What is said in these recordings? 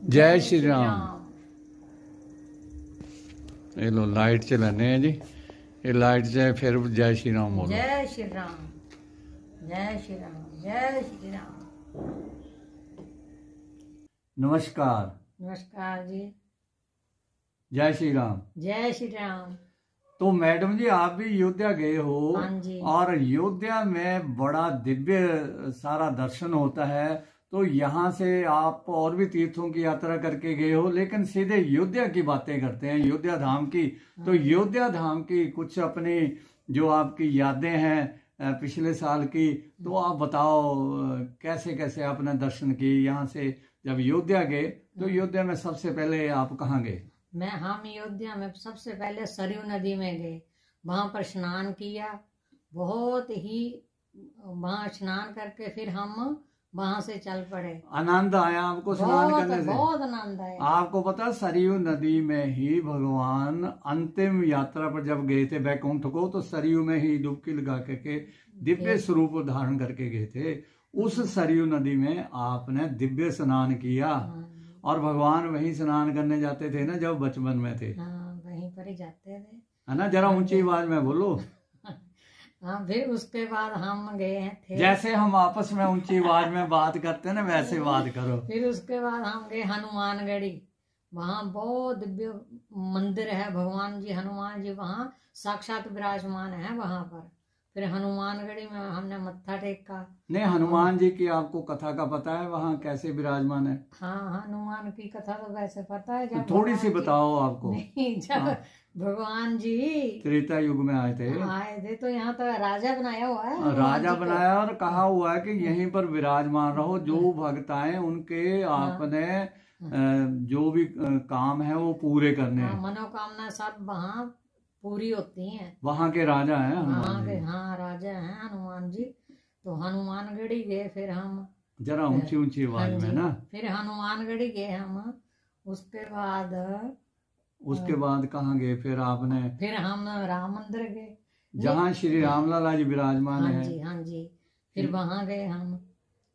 जय श्री राम। ये लो लाइट चलाने हैं जी। ये लाइट से फिर जय श्री राम बोलो। जय श्री राम, जय श्री राम, जय श्री राम। नमस्कार। नमस्कार जी। जय श्री राम। जय श्री राम। तो मैडम जी आप भी अयोध्या गए हो। हाँ जी। और अयोध्या में बड़ा दिव्य सारा दर्शन होता है। तो यहाँ से आप और भी तीर्थों की यात्रा करके गए हो, लेकिन सीधे अयोध्या की बातें करते हैं, अयोध्या धाम की। तो अयोध्या धाम की कुछ अपनी जो आपकी यादें हैं पिछले साल की, तो आप बताओ कैसे कैसे आपने दर्शन किए यहाँ से जब अयोध्या गए। तो अयोध्या में सबसे पहले आप कहाँ गए? हम अयोध्या में सबसे पहले सरयू नदी में गए, वहां पर स्नान किया। बहुत ही वहां स्नान करके फिर हम वहां से चल पड़े। आनंद आया आपको स्नान करने से? बहुत आनंद आया। आपको पता सरयू नदी में ही भगवान अंतिम यात्रा पर जब गए थे वैकुंठ को, तो सरयू में ही डुबकी लगा करके दिव्य स्वरूप धारण करके गए थे। उस सरयू नदी में आपने दिव्य स्नान किया। और भगवान वहीं स्नान करने जाते थे ना जब बचपन में थे? हाँ, वहीं पर ही जाते थे, है ना। जरा ऊंची आवाज में बोलो। हाँ, फिर उसके बाद हम गए थे, जैसे हम आपस में ऊंची आवाज में बात करते हैं ना वैसे बात करो। फिर उसके बाद हम गए हनुमानगढ़ी। वहाँ बहुत दिव्य मंदिर है, भगवान जी हनुमान जी वहाँ साक्षात विराजमान है वहाँ पर। फिर हनुमानगढ़ी में हमने मत्था टेका। नहीं, हनुमान जी की आपको कथा का पता है वहाँ कैसे विराजमान है? हाँ, हनुमान की कथा तो वैसे पता है। जब थोड़ी सी बताओ आपको। नहीं, जब भगवान जी त्रेता युग में आए थे तो यहाँ तो राजा बनाया हुआ है। राजा बनाया और कहा हुआ है कि यहीं पर विराजमान रहो। जो भक्त आए उनके आपने जो भी काम है वो पूरे करने हैं। मनोकामना सब वहाँ पूरी होती हैं। वहाँ के राजा हैं वहाँ के, हाँ, राजा हैं हनुमान जी। तो हनुमानगढ़ी गए फिर हम। जरा ऊंची ऊंची आवाज में ना। फिर हनुमानगढ़ी गए हम। उसके बाद कहाँ गए फिर आपने? फिर हम राम मंदिर गए, जहाँ श्री रामलला जी विराजमान है। हाँ जी, हाँ जी। फिर वहाँ गए हम।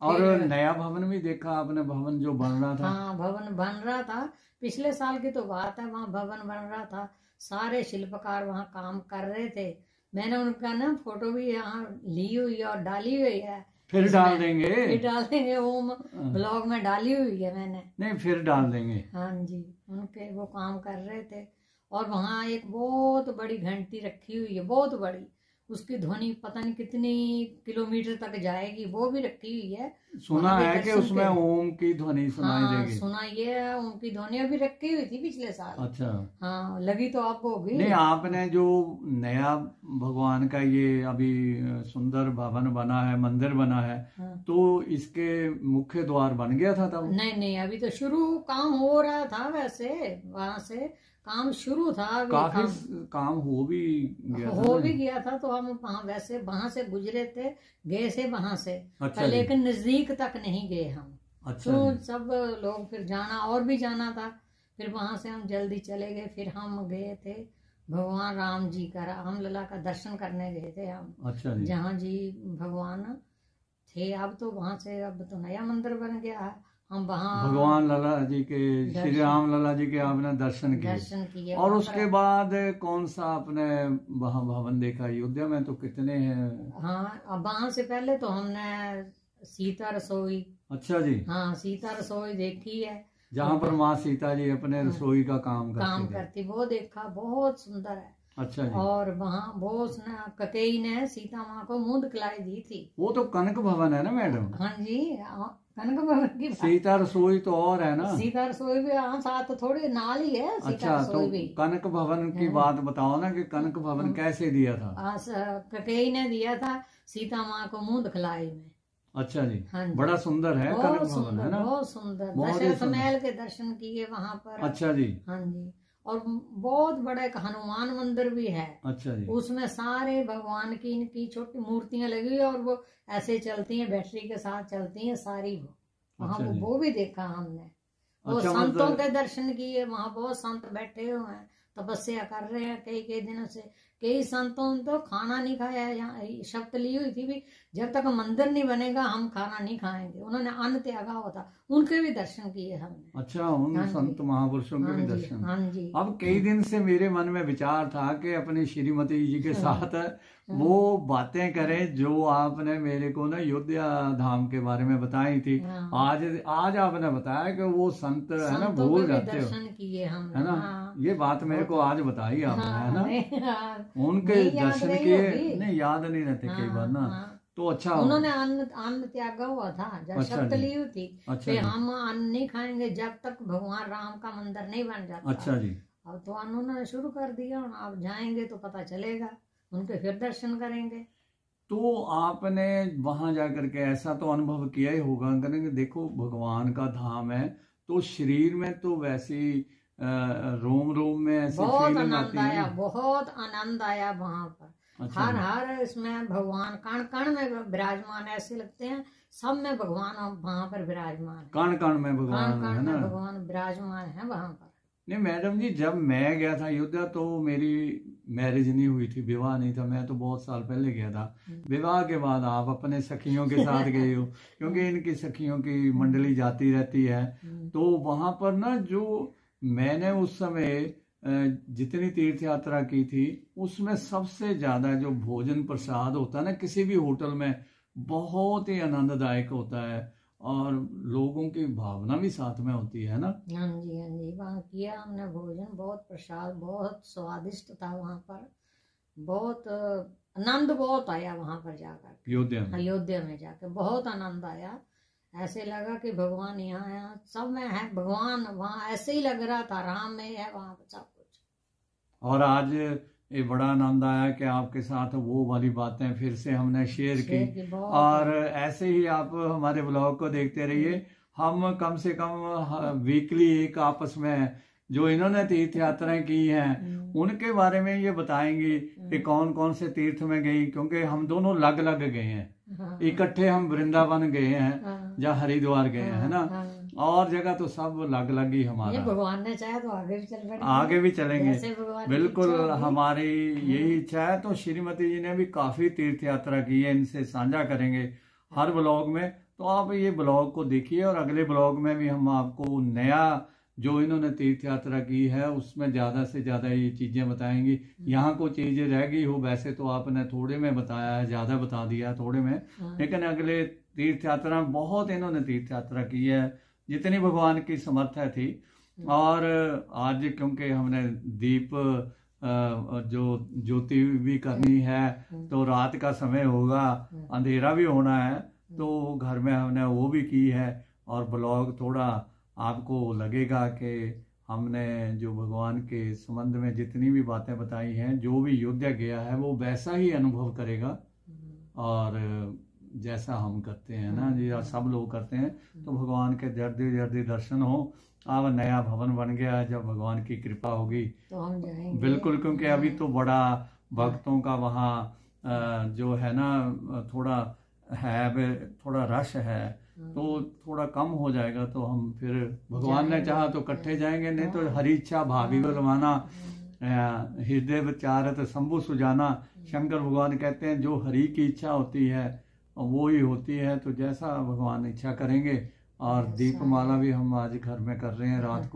और नया भवन भी देखा आपने? भवन जो बन रहा था। हाँ, भवन बन रहा था। पिछले साल की तो बात है, वहाँ भवन बन रहा था। सारे शिल्पकार वहाँ काम कर रहे थे। मैंने उनका ना फोटो भी यहाँ ली हुई है और डाली हुई है। फिर डाल देंगे ओम ब्लॉग में डाली हुई है मैंने। नहीं, फिर डाल देंगे। हाँ जी, उनके वो काम कर रहे थे। और वहाँ एक बहुत बड़ी घंटी रखी हुई है, बहुत बड़ी। उसकी ध्वनि पता नहीं कितनी किलोमीटर तक जाएगी, वो भी रखी हुई है। सुना है कि उसमें ओम की ध्वनि सुनाई देगी। सुना ये ओम की ध्वनि अभी रखी हुई थी पिछले साल। अच्छा। हाँ, लगी तो आपको होगी। नहीं, आपने जो नया भगवान का ये अभी सुंदर भवन बना है, मंदिर बना है, तो इसके मुख्य द्वार बन गया था तब? नहीं, अभी तो शुरू काम हो रहा था। वैसे वहां से काम शुरू था। काफी काम हो भी गया था। तो हम वैसे वहां से गुजरे थे, गए से वहां से। अच्छा, लेकिन नजदीक तक नहीं गए हम। अच्छा। तो सब लोग फिर और भी जाना था। फिर वहां से हम जल्दी चले गए। फिर हम गए थे भगवान राम जी का, रामलला का दर्शन करने गए थे हम। अच्छा। जहाँ जी भगवान थे। अब तो वहां से अब तो नया मंदिर बन गया है। हम वहाँ भगवान लला जी के, श्री राम लला जी के आपने दर्शन किए। और उसके बाद कौन सा आपने वहाँ भवन देखा? अयोध्या में तो कितने हैं। हाँ, अब वहाँ से पहले तो हमने सीता रसोई। अच्छा जी। हाँ, सीता रसोई देखी है, जहाँ पर माँ सीता जी अपने रसोई का काम करती। वो देखा, बहुत सुंदर है। अच्छा जी। और वहाँ बहुत ककेई ने सीता माँ को मुंह दिखलाई दी थी। वो तो कनक भवन है ना मैडम? हाँ जी, कनक भवन की। सीता रसोई तो और है ना? सीता रसोई भी साथ थोड़ी नाल ही है। अच्छा, तो कनक भवन की बात बताओ ना कि कनक भवन कैसे दिया था? ककेई ने दिया था सीता माँ को मुंह दिखलाई में। अच्छा जी। हाँ जी। बड़ा सुंदर है कनक भवन, है ना? बहुत सुंदर। दशरथ महल के दर्शन किए वहाँ पर। अच्छा जी। हाँ जी। और बहुत बड़ा एक हनुमान मंदिर भी है। अच्छा जी। उसमें सारे भगवान की इनकी छोटी मूर्तियां लगी हुई है और वो ऐसे चलती हैं, बैटरी के साथ चलती हैं सारी। वहाँ वो भी देखा हमने। वो संतों के दर्शन किए। वहाँ बहुत संत बैठे हुए हैं, तपस्या कर रहे हैं कई दिनों से। कई संतों ने तो खाना नहीं खाया। यहाँ शब्द ली हुई थी भी, जब तक मंदिर नहीं बनेगा हम खाना नहीं खाएंगे। उन्होंने अन्न त्यागा हुआ था, उनके भी दर्शन किए हमने। अच्छा, उन संत महापुरुषों के भी दर्शन। हाँ जी। अब कई दिन से मेरे मन में विचार था कि अपनी श्रीमती जी के साथ वो बातें करें जो आपने मेरे को ना अयोध्या धाम के बारे में बताई थी। आज आपने बताया कि वो संत है ना, भूल जाते हो, दर्शन किए हम, है ना। ये बात मेरे को आज बताई आपने, है ना। उनके दर्शन किए, नहीं याद नहीं रहते कई बार ना। तो अच्छा, उन्होंने अन्न त्यागा हुआ था जब शब्द ली हुई थी। अच्छा, हम अन्न नहीं खाएंगे जब तक भगवान राम का मंदिर नहीं बन जाता। अच्छा जी। अब तो उन्होंने शुरू कर दिया, आप जाएंगे तो पता चलेगा, उनके फिर दर्शन करेंगे। तो आपने वहां जाकर के ऐसा तो अनुभव किया ही होगा, करेंगे देखो भगवान का धाम है तो शरीर में तो वैसी रोम रोम में ऐसी बहुत फीलिंग आनंद आती आया, है। बहुत आनंद आया वहां पर। अच्छा, हर इसमें भगवान कण कण में विराजमान, ऐसे लगते हैं सब में भगवान वहां पर विराजमान है। कण कण में भगवान कण है ना, भगवान विराजमान है वहां पर। नहीं मैडम जी, जब मैं गया था अयोध्या तो मेरी मैरिज नहीं हुई थी, विवाह नहीं था, मैं तो बहुत साल पहले गया था। विवाह के बाद आप अपने सखियों के साथ गए हो, क्योंकि इनकी सखियों की मंडली जाती रहती है। तो वहां पर ना जो मैंने उस समय जितनी तीर्थ यात्रा की थी उसमें सबसे ज्यादा जो भोजन प्रसाद होता है ना किसी भी होटल में, बहुत ही आनंददायक होता है और लोगों की भावना भी साथ में होती है ना। हाँ जी, हाँ जी। वहाँ किया हमने भोजन, बहुत प्रसाद, बहुत स्वादिष्ट था वहाँ पर। बहुत आनंद बहुत आया वहाँ पर जाकर, अयोध्या में जाकर बहुत आनंद आया। ऐसे लगा कि भगवान यहाँ सब में है, भगवान वहाँ ऐसे ही लग रहा था, राम में है वहाँ पर सब कुछ। और आज ये बड़ा आनंद आया कि आपके साथ वो वाली बातें फिर से हमने शेयर की। और ऐसे ही आप हमारे ब्लॉग को देखते रहिए। हम कम से कम वीकली एक आपस में जो इन्होंने तीर्थ यात्राएं की हैं उनके बारे में ये बताएंगे कि कौन कौन से तीर्थ में गई, क्योंकि हम दोनों लग लग गए हैं। इकट्ठे हम वृंदावन गए हैं, जहाँ हरिद्वार गए हैं, है ना, और जगह तो सब लग लग ही हमारा। भगवान ने चाहे तो आगे भी चल आगे भी चलेंगे, बिल्कुल हमारी यही इच्छा है। तो श्रीमती जी ने भी काफी तीर्थ यात्रा की है, इनसे साझा करेंगे हर ब्लॉग में। तो आप ये ब्लॉग को देखिए और अगले ब्लॉग में भी हम आपको नया जो इन्होंने तीर्थ यात्रा की है उसमें ज्यादा से ज्यादा ये चीजें बताएंगी। यहाँ को चीजें रह गई हो, वैसे तो आपने थोड़े में बताया है, ज्यादा बता दिया थोड़े में, लेकिन अगले तीर्थ यात्रा बहुत इन्होंने तीर्थ यात्रा की है जितनी भगवान की समर्थ थी। और आज क्योंकि हमने दीप जो ज्योति भी करनी है तो रात का समय होगा, अंधेरा भी होना है, तो घर में हमने वो भी की है। और ब्लॉग थोड़ा आपको लगेगा कि हमने जो भगवान के संबंध में जितनी भी बातें बताई हैं, जो भी अयोध्या गया है वो वैसा ही अनुभव करेगा और जैसा हम करते हैं ना जी, सब लोग करते हैं। तो भगवान के जल्दी जल्दी दर्शन हो। अब नया भवन बन गया है, जब भगवान की कृपा होगी तो हम जाएंगे बिल्कुल, क्योंकि अभी तो बड़ा भक्तों का वहाँ जो है ना थोड़ा है, थोड़ा रश है, तो थोड़ा कम हो जाएगा। तो हम फिर भगवान ने चाहा तो इकट्ठे जाएंगे, नहीं तो हरी इच्छा भावी बलवाना हृदय विचारत शंभु सुजाना। शंकर भगवान कहते हैं जो हरि की इच्छा होती है वो ही होती है, तो जैसा भगवान इच्छा करेंगे। और दीपमाला भी हम आज घर में कर रहे हैं, रात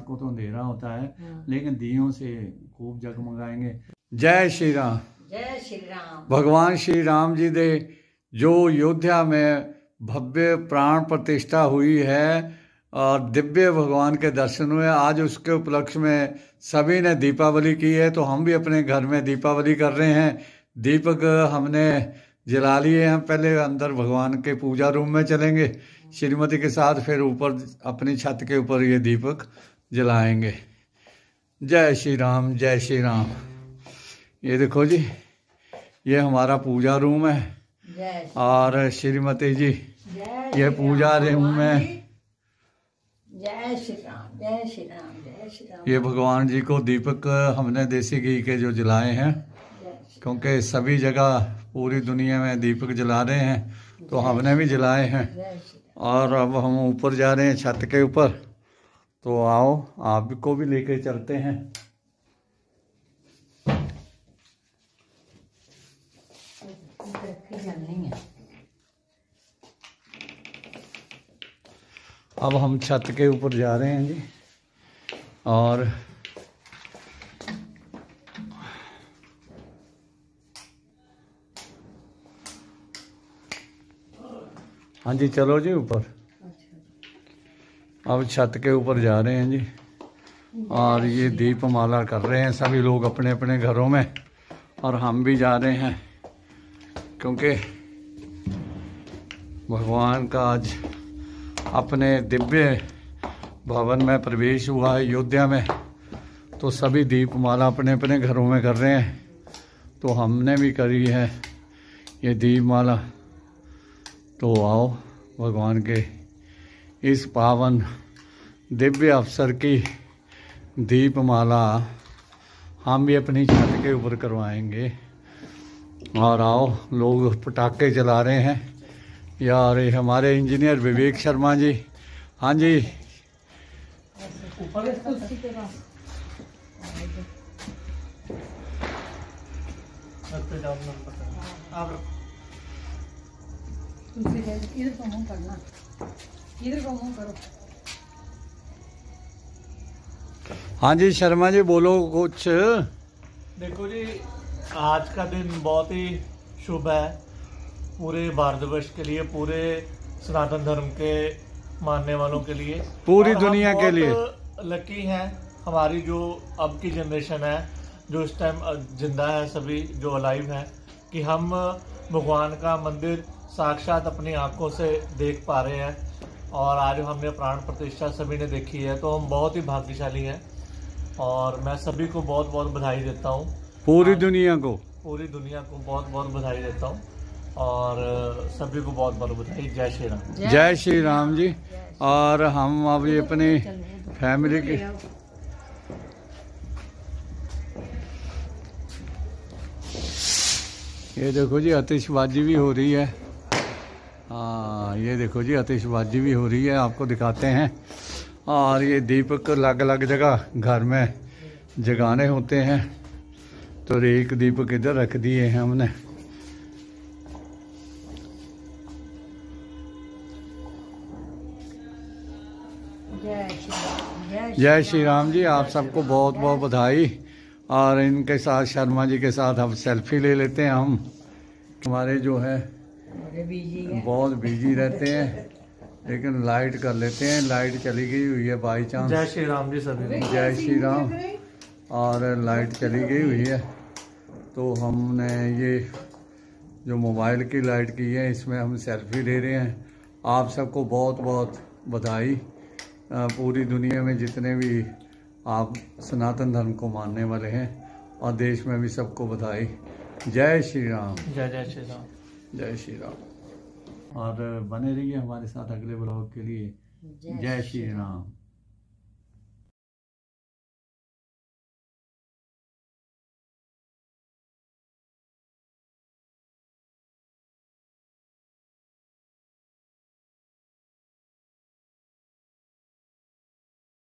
को तो अंधेरा होता है, लेकिन दियों से खूब जगमगाएंगे। जय श्री राम, जय श्री राम। भगवान श्री राम जी दे जो अयोध्या में भव्य प्राण प्रतिष्ठा हुई है और दिव्य भगवान के दर्शन हुए, आज उसके उपलक्ष्य में सभी ने दीपावली की है। तो हम भी अपने घर में दीपावली कर रहे हैं। दीपक हमने जला लिए हैं, पहले अंदर भगवान के पूजा रूम में चलेंगे श्रीमती के साथ, फिर ऊपर अपनी छत के ऊपर ये दीपक जलाएंगे। जय श्री राम, जय श्री राम। ये देखो जी, ये हमारा पूजा रूम है और श्रीमती जी ये पूजा रूम है। जय श्री राम, जय श्री राम, जय श्री राम। ये भगवान जी को दीपक हमने देसी घी के जो जलाए हैं, क्योंकि सभी जगह पूरी दुनिया में दीपक जला रहे हैं, तो हमने भी जलाए हैं। और अब हम ऊपर जा रहे हैं छत के ऊपर, तो आओ आपको भी लेके चलते हैं। रखी चलनी है। अब हम छत के ऊपर जा रहे हैं जी, और हाँ जी चलो जी ऊपर। अब छत के ऊपर जा रहे हैं जी, और ये दीपमाला कर रहे हैं सभी लोग अपने अपने घरों में, और हम भी जा रहे हैं क्योंकि भगवान का आज अपने दिव्य भवन में प्रवेश हुआ है अयोध्या में, तो सभी दीपमाला अपने अपने घरों में कर रहे हैं। तो हमने भी करी है ये दीपमाला। तो आओ भगवान के इस पावन दिव्य अवसर की दीपमाला हम भी अपनी छत के ऊपर करवाएंगे। और आओ, लोग पटाखे जला रहे हैं यार। ये हमारे इंजीनियर विवेक शर्मा जी, हाँ जी इधर को मुंह करना, इधर को मुंह करो। हाँ जी शर्मा जी बोलो कुछ। देखो जी, आज का दिन बहुत ही शुभ है पूरे भारतवर्ष के लिए, पूरे सनातन धर्म के मानने वालों के लिए, पूरी दुनिया के लिए। लकी हैं हमारी जो अब की जनरेशन है, जो इस टाइम जिंदा है, सभी जो अलाइव हैं, कि हम भगवान का मंदिर साक्षात अपनी आंखों से देख पा रहे हैं। और आज हमने प्राण प्रतिष्ठा सभी ने देखी है, तो हम बहुत ही भाग्यशाली हैं। और मैं सभी को बहुत बहुत बधाई देता हूँ, पूरी दुनिया को बहुत बहुत बधाई देता हूँ, और सभी को बहुत बहुत बधाई। जय श्री राम। जय श्री राम जी। और हम अभी अपनी फैमिली की ये देखो जी आतिशबाजी भी हो रही है। हाँ ये देखो जी आतिशबाजी भी हो रही है, आपको दिखाते हैं। और ये दीपक अलग अलग जगह घर में जगाने होते हैं, तो एक दीपक इधर रख दिए हैं हमने। जय श्री राम जी। आप सबको बहुत बहुत बधाई। और इनके साथ शर्मा जी के साथ हम सेल्फी ले लेते हैं। हम हमारे जो है बहुत बिजी रहते हैं, लेकिन लाइट कर लेते हैं। लाइट चली गई हुई है बाई चांस। जय श्री राम जी सभी। जय श्री राम। और लाइट चली गई हुई है, तो हमने ये जो मोबाइल की लाइट की है, इसमें हम सेल्फी ले रहे हैं। आप सबको बहुत बहुत बधाई। पूरी दुनिया में जितने भी आप सनातन धर्म को मानने वाले हैं, और देश में भी सबको बधाई। जय श्री राम। जय जय श्री राम। जय श्री राम। और बने रहिए हमारे साथ अगले ब्लॉग के लिए। जय श्री राम।